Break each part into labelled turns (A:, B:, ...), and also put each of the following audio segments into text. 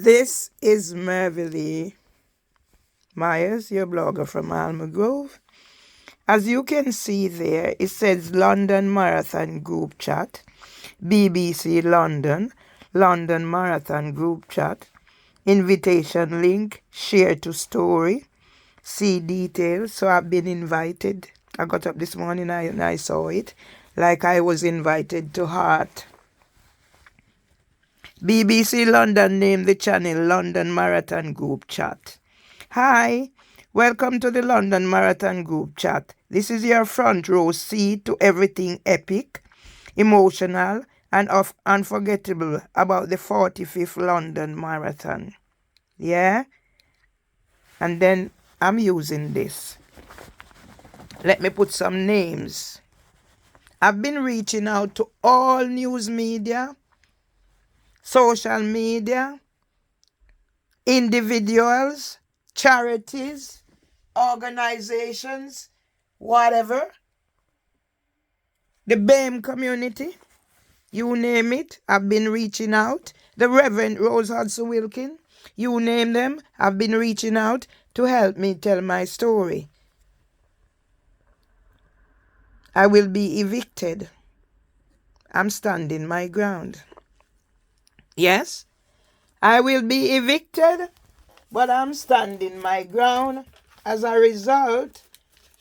A: This is Mervily Myers, your blogger from Alma Grove. As you can see there, it says London Marathon Group Chat, BBC London, London Marathon Group Chat, invitation link, share to story, see details. So I've been invited. I got up this morning and I saw it, like I was invited to Heart. BBC London named the channel London Marathon Group Chat. Hi, welcome to the London Marathon Group Chat. This is your front row seat to everything epic, emotional, and unforgettable about the 45th London Marathon. Yeah? And then I'm using this. Let me put some names. I've been reaching out to all news media, social media, individuals, charities, organizations, whatever, the BAME community, you name it, I've been reaching out. The Reverend Rose Hudson Wilkin, you name them, I've been reaching out to help me tell my story. I will be evicted. I'm standing my ground. Yes, I will be evicted, but I'm standing my ground as a result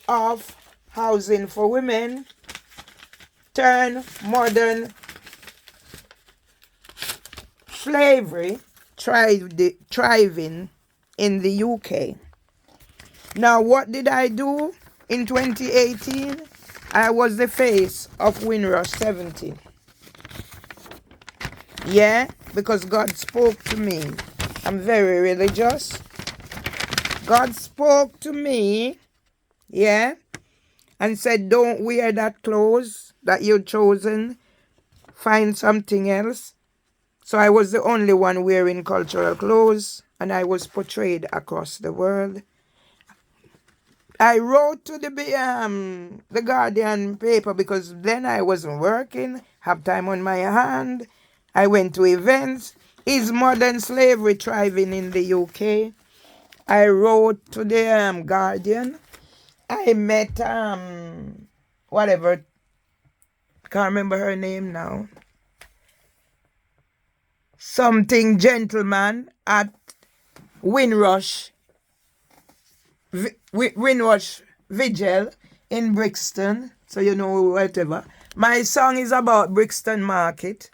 A: of housing for women turn modern slavery thriving in the UK. Now, what did I do in 2018? I was the face of Windrush 70. Yeah, because God spoke to me. I'm very religious. God spoke to me, yeah, and said, don't wear that clothes that you've chosen. Find something else. So I was the only one wearing cultural clothes, and I was portrayed across the world. I wrote to the Guardian paper because then I wasn't working, have time on my hand. I went to events. Is modern slavery thriving in the UK? I wrote to the Guardian. I met whatever, can't remember her name now. Something gentleman at Windrush Vigil in Brixton. So you know, whatever. My song is about Brixton Market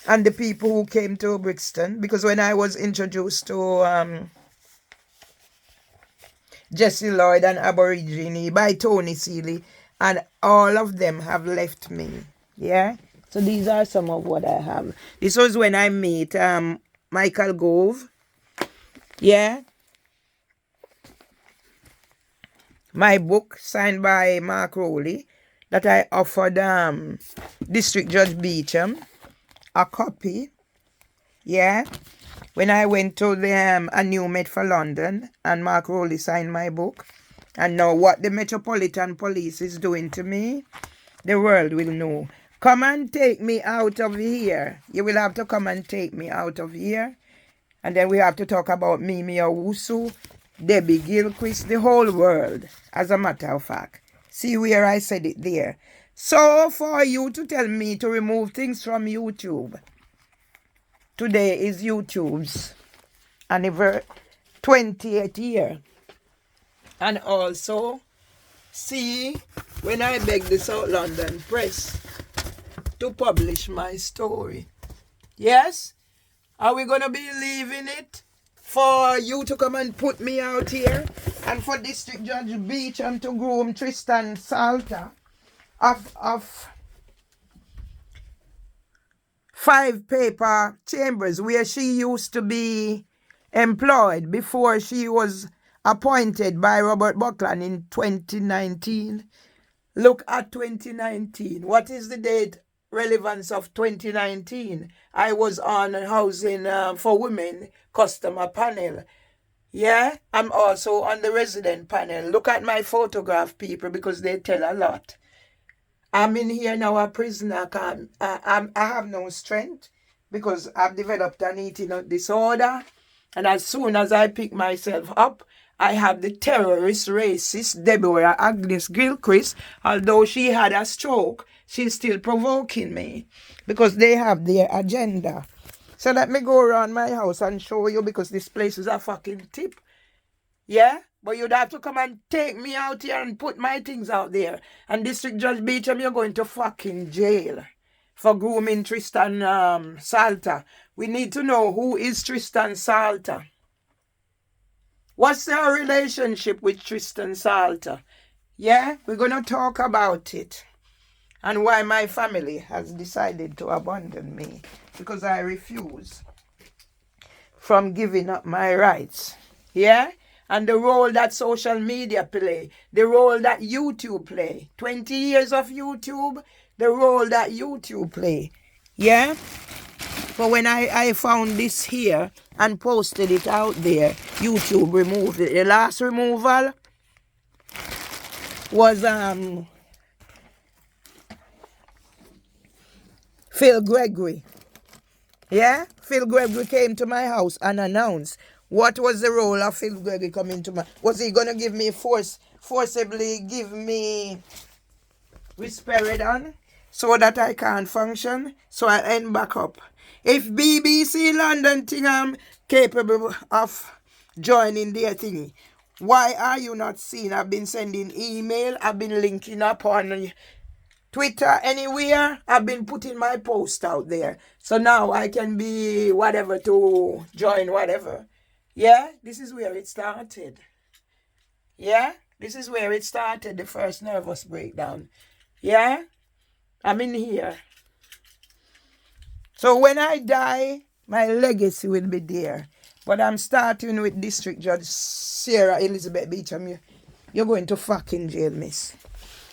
A: and the people who came to Brixton, because when I was introduced to Jesse Lloyd and Aborigine by Tony Seeley, and all of them have left me. Yeah? So these are some of what I have. This was when I met Michael Gove. Yeah? My book signed by Mark Rowley that I offered District Judge Beecham a copy. Yeah? When I went to the A New Met for London and Mark Rowley signed my book. And now what the Metropolitan Police is doing to me, the world will know. Come and take me out of here. You will have to come and take me out of here. And then we have to talk about Mimi Owusu, Debbie Gilchrist, the whole world, as a matter of fact. See where I said it there. So for you to tell me to remove things from YouTube, today is YouTube's 20th year. And also, see, when I begged the South London Press to publish my story. Yes? Are we going to be leaving it for you to come and put me out here? And for District Judge Beecham to groom Tristan Salter of 5 paper chambers where she used to be employed before she was appointed by Robert Buckland in 2019. Look at 2019. What is the date relevance of 2019? I was on Housing for Women customer panel. Yeah, I'm also on the resident panel. Look at my photograph, people, because they tell a lot. I'm in here now a prisoner. I have no strength. because I've developed an eating disorder. And as soon as I pick myself up, I have the terrorist, racist Deborah Agnes Gilchrist. Although she had a stroke, she's still provoking me because they have their agenda. So let me go around my house and show you, because this place is a fucking tip. Yeah? But you'd have to come and take me out here and put my things out there. And District Judge Beecham, you're going to fucking jail for grooming Tristan Salter. We need to know who is Tristan Salter. What's their relationship with Tristan Salter? Yeah? We're going to talk about it. And why my family has decided to abandon me. Because I refuse from giving up my rights. Yeah? And the role that social media play, the role that YouTube play. 20 years of YouTube, the role that YouTube play. Yeah? But when I found this here and posted it out there, YouTube removed it. The last removal was Phil Gregory. Yeah? Phil Gregory came to my house and announced what was the role of Phil Gregory coming to my... Was he going to give me forcibly give me risperidone so that I can't function? So I end back up. If BBC London thing I'm capable of joining their thingy, why are you not seeing? I've been sending email, I've been linking up on Twitter, anywhere. I've been putting my post out there. So now I can be whatever to join whatever. Yeah, this is where it started. Yeah, this is where it started, the first nervous breakdown. Yeah, I'm in here. So when I die, my legacy will be there. But I'm starting with District Judge Sarah Elizabeth Beecham. You're going to fucking jail, miss.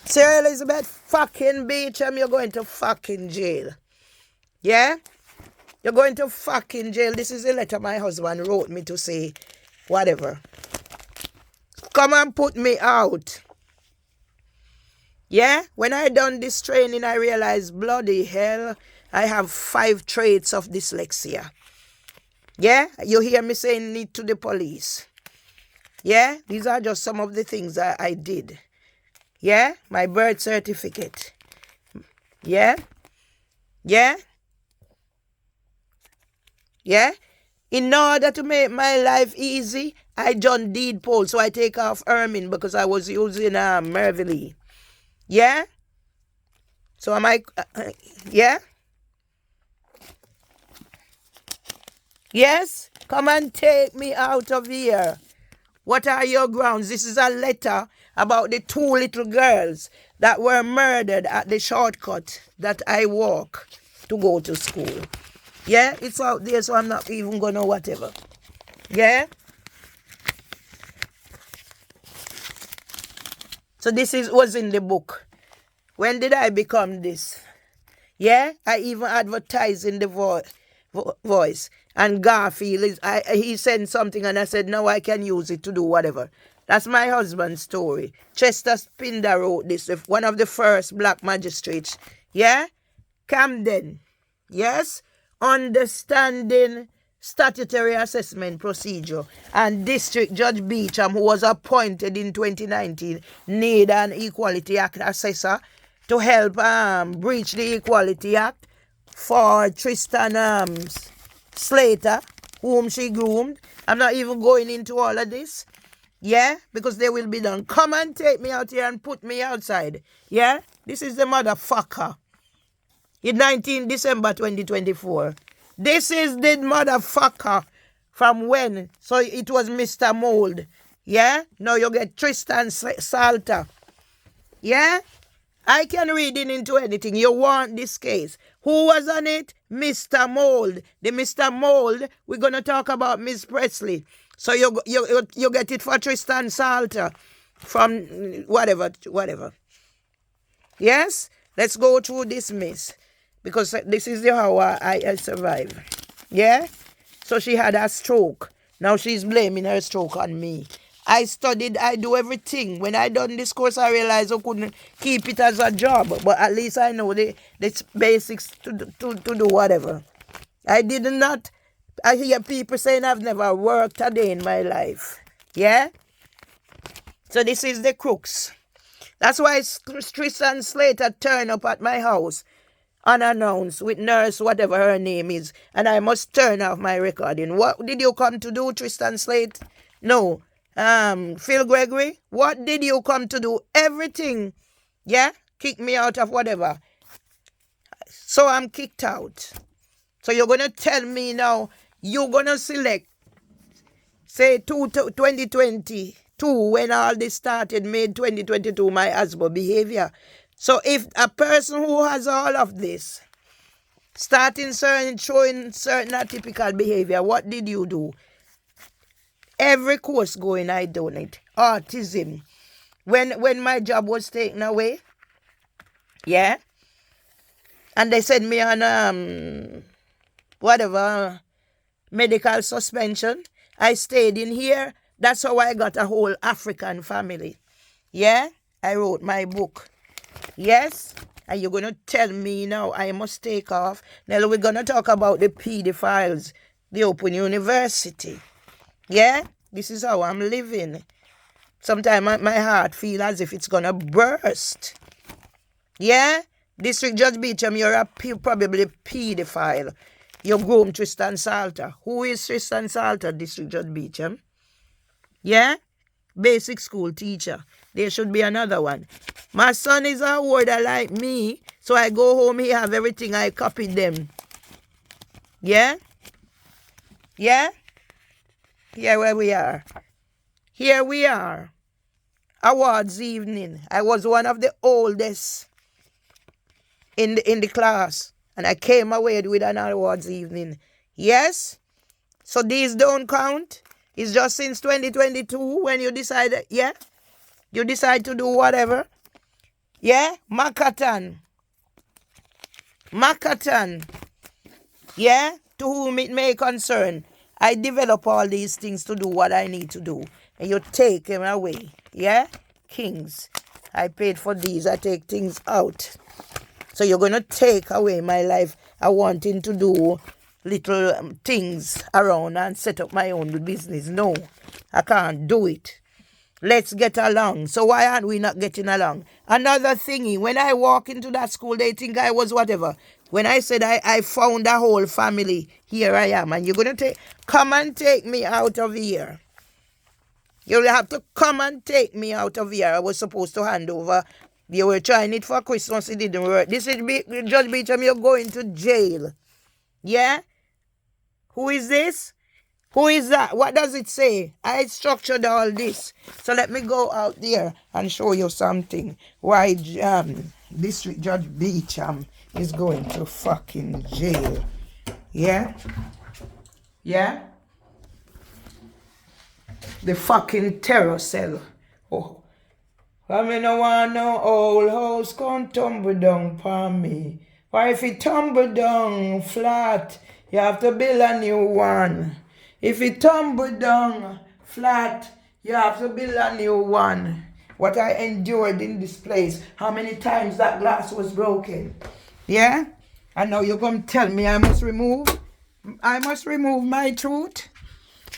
A: Sarah Elizabeth fucking Beecham, you're going to fucking jail. Yeah? You're going to fucking jail. This is a letter my husband wrote me to say whatever. Come and put me out. Yeah? When I done this training, I realized, bloody hell, I have 5 traits of dyslexia. Yeah? You hear me saying it to the police. Yeah? These are just some of the things that I did. Yeah? My birth certificate. Yeah? Yeah? Yeah? In order to make my life easy, I done deed poll. So I take off Ermin because I was using Mervily. Yeah? So am I... yeah? Yes? Come and take me out of here. What are your grounds? This is a letter about the 2 little girls that were murdered at the shortcut that I walk to go to school. Yeah? It's out there, so I'm not even going to whatever. Yeah? So this was in the book. When did I become this? Yeah? I even advertised in the voice. And Garfield, he sent something and I said, no, I can use it to do whatever. That's my husband's story. Chester Spinder wrote this, one of the first black magistrates. Yeah? Camden. Yes? Understanding statutory assessment procedure. And District Judge Beecham, who was appointed in 2019, need an Equality Act assessor to help breach the Equality Act for Tristan Slater, whom she groomed. I'm not even going into all of this. Yeah? Because they will be done. Come and take me out here and put me outside. Yeah? This is the motherfucker. In 19 December 2024. This is the motherfucker from when? So it was Mr. Mold. Yeah? Now you get Tristan Salter. Yeah? I can read it into anything. You want this case. Who was on it? Mr. Mold. The Mr. Mold, we're going to talk about Miss Presley. So you get it for Tristan Salter from whatever. Yes? Let's go through this, miss. Because this is how I survive. Yeah? So she had a stroke. Now she's blaming her stroke on me. I studied, I do everything. When I done this course, I realized I couldn't keep it as a job. But at least I know the basics to do whatever. I did not. I hear people saying I've never worked a day in my life. Yeah? So this is the crooks. That's why Tristan Slater turned up at my house unannounced with nurse, whatever her name is, and I must turn off my recording. What did you come to do, Tristan Slate? No. Phil Gregory, what did you come to do? Everything. Yeah? Kick me out of whatever. So I'm kicked out. So you're going to tell me now, you're going to select, say, 2022, when all this started, made 2022 my husband behavior. So if a person who has all of this, showing certain atypical behavior, what did you do? Every course going, I done it. Autism. When my job was taken away, yeah, and they sent me on medical suspension, I stayed in here. That's how I got a whole African family. Yeah, I wrote my book. Yes, and you're going to tell me now I must take off. Now we're going to talk about the pedophiles, the Open University. Yeah, this is how I'm living. Sometimes my heart feels as if it's going to burst. Yeah, District Judge Beecham, you're probably pedophile. You groomed Tristan Salter. Who is Tristan Salter, District Judge Beecham? Yeah? Basic school teacher. There should be another one. My son is a hoarder like me, so I go home, he have everything, I copied them. Yeah? Yeah? Here where we are. Here we are. Awards evening. I was one of the oldest in the class, and I came away with an awards evening. Yes? So these don't count? It's just since 2022 when you decided, yeah? You decide to do whatever. Yeah? Makatan. Yeah? To whom it may concern. I develop all these things to do what I need to do. And you take them away. Yeah? Kings. I paid for these. I take things out. So you're going to take away my life. I wanting to do little things around and set up my own business. No, I can't do it. Let's get along. So why aren't we not getting along? Another thingy, when I walk into that school, they think I was whatever. When I said I found a whole family, here I am. And you're going to come and take me out of here. You'll have to come and take me out of here. I was supposed to hand over. You were trying it for Christmas, it didn't work. This is Judge Beecham, you're going to jail. Yeah? Who is this? Who is that? What does it say? I structured all this. So let me go out there and show you something. Why District Judge Beecham is going to fucking jail. Yeah? Yeah? The fucking terror cell. Oh. I mean, no want no old house come tumble down upon me. Or if it tumble down flat, you have to build a new one. If it tumble down flat, you have to build a new one. What I endured in this place, how many times that glass was broken. Yeah? And now you're going to tell me I must remove my truth.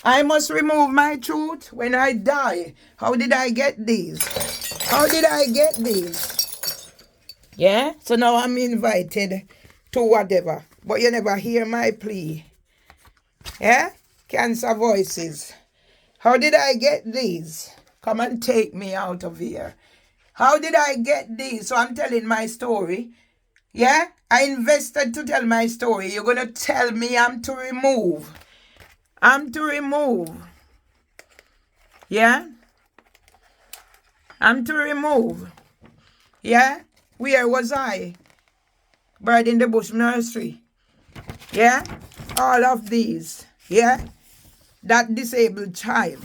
A: I must remove my truth when I die. How did I get these? How did I get these? Yeah? So now I'm invited to whatever. But you never hear my plea. Yeah? Cancer voices. How did I get these? Come and take me out of here. How did I get these? So I'm telling my story. Yeah? I invested to tell my story. You're going to tell me I'm to remove. I'm to remove. Yeah? I'm to remove. Yeah? Where was I? Bird in the Bush Nursery. Yeah? All of these. Yeah? That disabled child.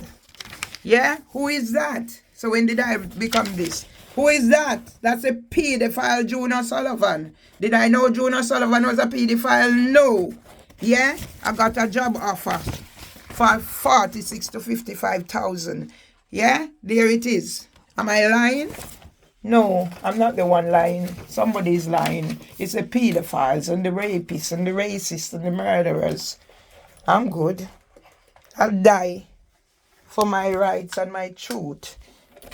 A: Yeah? Who is that? So when did I become this? Who is that? That's a pedophile, Junior Sullivan. Did I know Junior Sullivan was a pedophile? No. Yeah? I got a job offer for 46 to 55,000. Yeah? There it is. Am I lying? No, I'm not the one lying. Somebody's lying. It's the pedophiles and the rapists and the racists and the murderers. I'm good. I'll die for my rights and my truth.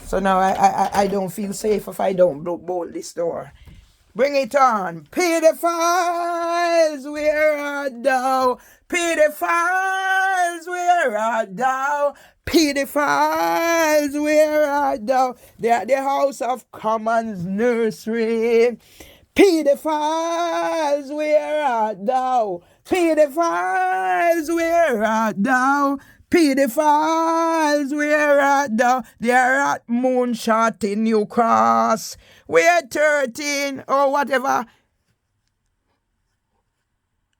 A: So now I don't feel safe if I don't bolt this door. Bring it on. Pedophiles, where art thou? Pedophiles, where art thou? Pedophiles, where art thou? They are the House of Commons nursery. Pedophiles, where art thou? Pedophiles, where art thou? Pedophiles, where art thou? They are at Moonshot in New Cross. We're 13 or whatever.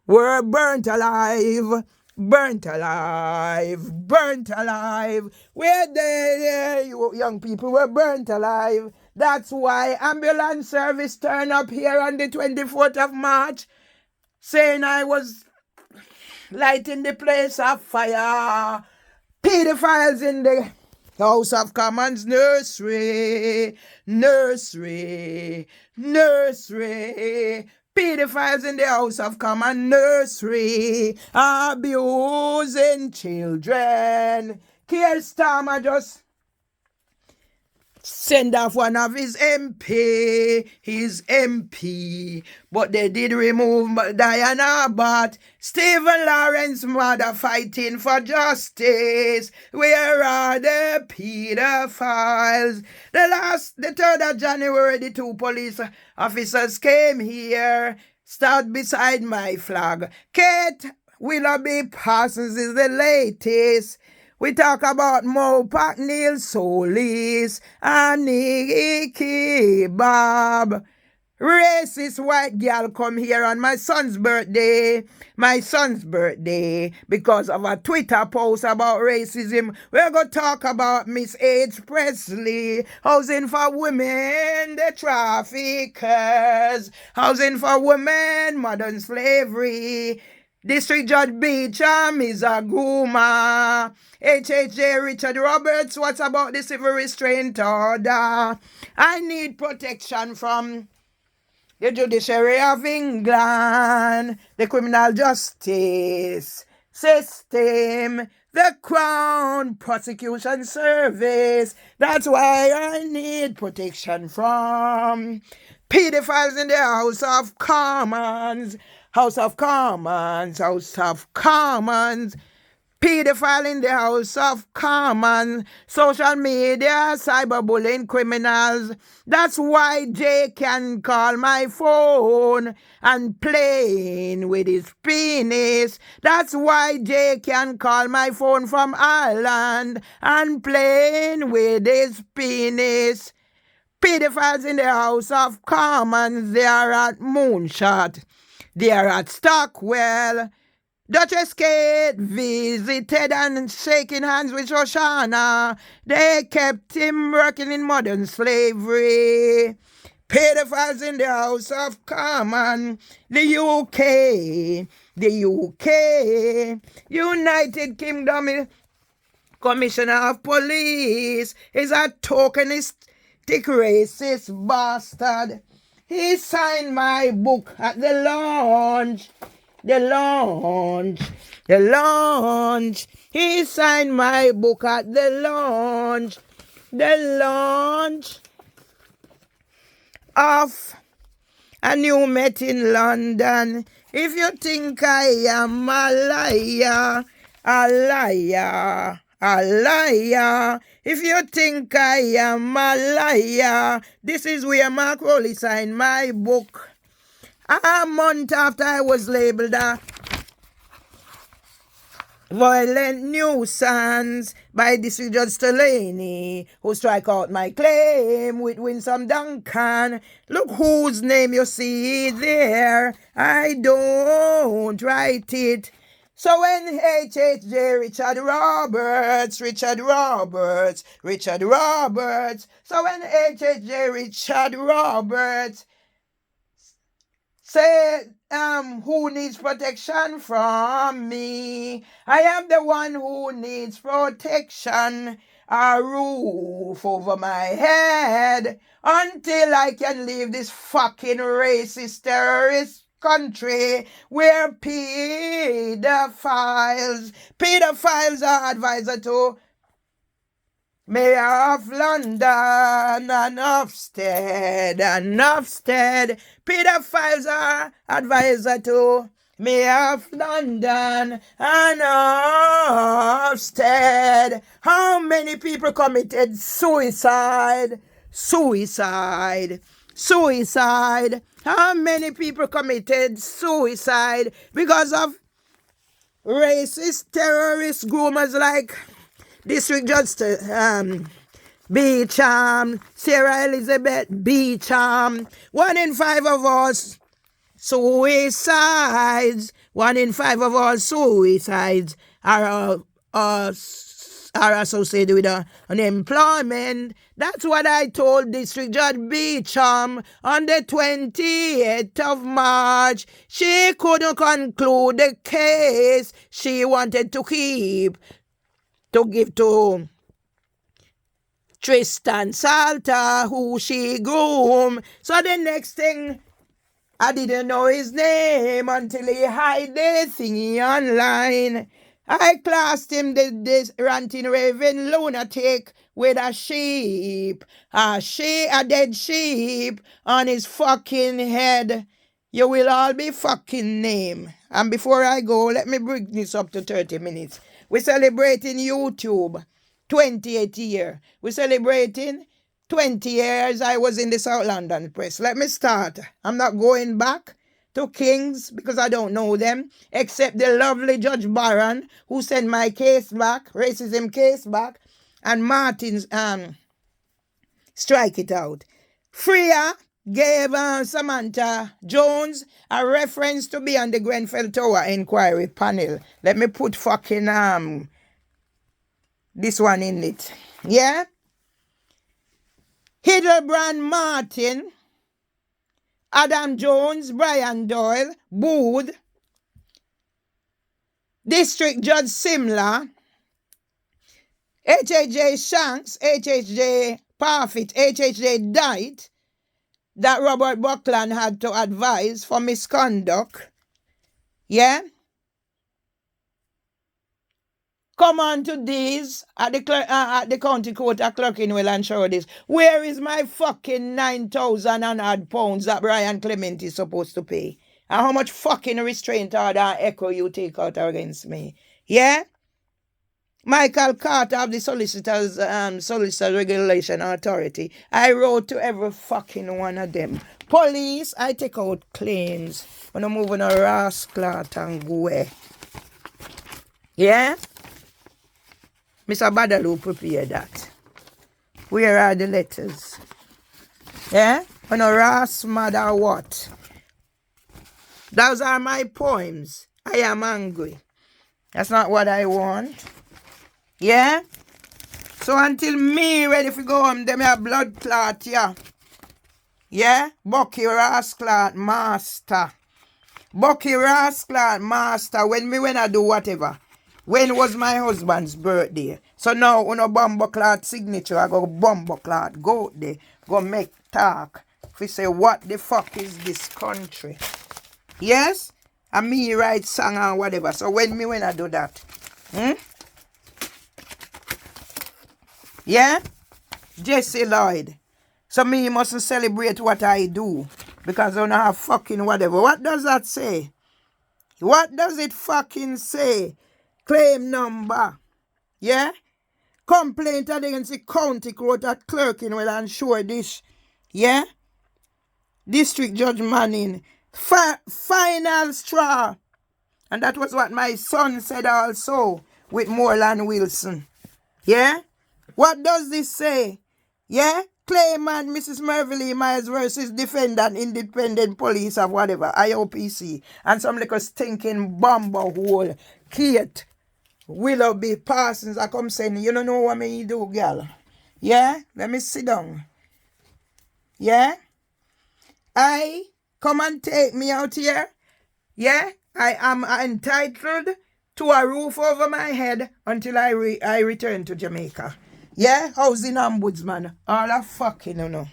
A: We're burnt alive. Burnt alive. Burnt alive. We're there, you young people. We're burnt alive. That's why ambulance service turned up here on the 24th of March saying I was lighting the place of fire. Pedophiles in the House of Commons nursery. Nursery. Nursery. Pedophiles in the House of Commons nursery. Abusing children. Keir Starmer just send off one of his MP, but they did remove Diana, but Stephen Lawrence's mother fighting for justice. Where are the pedophiles? The 3rd of January, the 2 police officers came here, stood beside my flag. Kate Willoughby Parsons is the latest. We talk about Mo Neil Solis and Nikki Bob. Racist white girl come here on my son's birthday. My son's birthday. Because of a Twitter post about racism. We're going to talk about Miss H. Presley. Housing for women, the traffickers. Housing for women, modern slavery. District Judge Beecham is a Guma. HHJ Richard Roberts, what about the civil restraint order? I need protection from the judiciary of England, the criminal justice system, the Crown Prosecution Service. That's why I need protection from pedophiles in the House of Commons. House of Commons, House of Commons. Pedophile in the House of Commons, social media, cyberbullying criminals. That's why Jay can call my phone and playing with his penis. That's why Jay can call my phone from Ireland and playing with his penis. Pedophiles in the House of Commons, they are at Moonshot. They are at Stockwell. Duchess Kate visited and shaking hands with Shoshana. They kept him working in modern slavery. Pedophiles in the House of Commons. The UK, United Kingdom Commissioner of Police is a tokenistic racist bastard. He signed my book at the launch. He signed my book at the launch. Of a new Met in London. If you think I am a liar. If you think I am a liar, this is where Mark Rowley signed my book. A month after I was labeled a violent nuisance by District Judge Stellani, who strike out my claim with Winsome Duncan. Look whose name you see there. I don't write it. So when HHJ Richard Roberts. So when HHJ Richard Roberts say, who needs protection from me? I am the one who needs protection. a roof over my head until I can leave this fucking racist terrorist country where pedophiles are advisor to Mayor of London and Ofsted. Pedophiles are advisor to Mayor of London and Ofsted. How many people committed suicide? How many people committed suicide because of racist terrorist groomers like District Judge Beecham, Sarah Elizabeth Beecham? 1 in 5 of us suicides. 1 in 5 of all suicides are associated with unemployment. That's what I told District Judge Beecham on the 28th of March. She couldn't conclude the case she wanted to give to Tristan Salter, who she groomed. So the next thing, I didn't know his name until he hid the thingy online. I classed him this ranting raving lunatic with a dead sheep on his fucking head. You will all be fucking named. And before I go, let me bring this up to 30 minutes. We're celebrating YouTube 28 years. We're celebrating 20 years I was in the South London press. Let me start. I'm not going back to Kings because I don't know them, except the lovely Judge Barron who sent my case back, racism case back, and Martin's strike it out. Freya gave Samantha Jones a reference to be on the Grenfell Tower inquiry panel. Let me put fucking this one in it. Yeah? Hildebrand Martin, Adam Jones, Brian Doyle, Booth, District Judge Simla, HHJ Shanks, HHJ Parfit, HHJ Dight, that Robert Buckland had to advise for misconduct. Yeah? Come on to these at the county court at Clerkenwell and show this. Where is my fucking 9,000 and odd pounds that Brian Clement is supposed to pay? And how much fucking restraint order and echo you take out against me? Yeah? Michael Carter of the Solicitors Regulation Authority. I wrote to every fucking one of them. Police, I take out claims. When I move on a rascal and go away. Yeah? Mr. Badalu prepared that. Where are the letters? Yeah? On a ras mother what? Those are my poems. I am angry. That's not what I want. Yeah? So until me ready to go home, them have blood clot, yeah. Yeah? Bucky rascal master. Bucky rascal master. When I do whatever. When was my husband's birthday? So now, on a bomber clot signature, I go bomber clot, go there, go make talk. If we say, what the fuck is this country? Yes? And me write song and whatever. So when I do that? Yeah? Jesse Lloyd. So me mustn't celebrate what I do. Because I don't have fucking whatever. What does that say? What does it fucking say? Claim number. Yeah? Complaint against the county court at Clerkenwell and sure this. Yeah? District Judge Manning. Final straw. And that was what my son said also with Moreland Wilson. Yeah? What does this say? Yeah? Claimant Mrs. Merville Myers versus defendant independent police of whatever, IOPC. And some little stinking bomber hole. Kate Willoughby Parsons, I come saying, you don't know what me do, girl. Yeah? Let me sit down. Yeah? I come and take me out here. Yeah? I am entitled to a roof over my head until I return to Jamaica. Yeah, housing ombudsman. All a fucking, you know.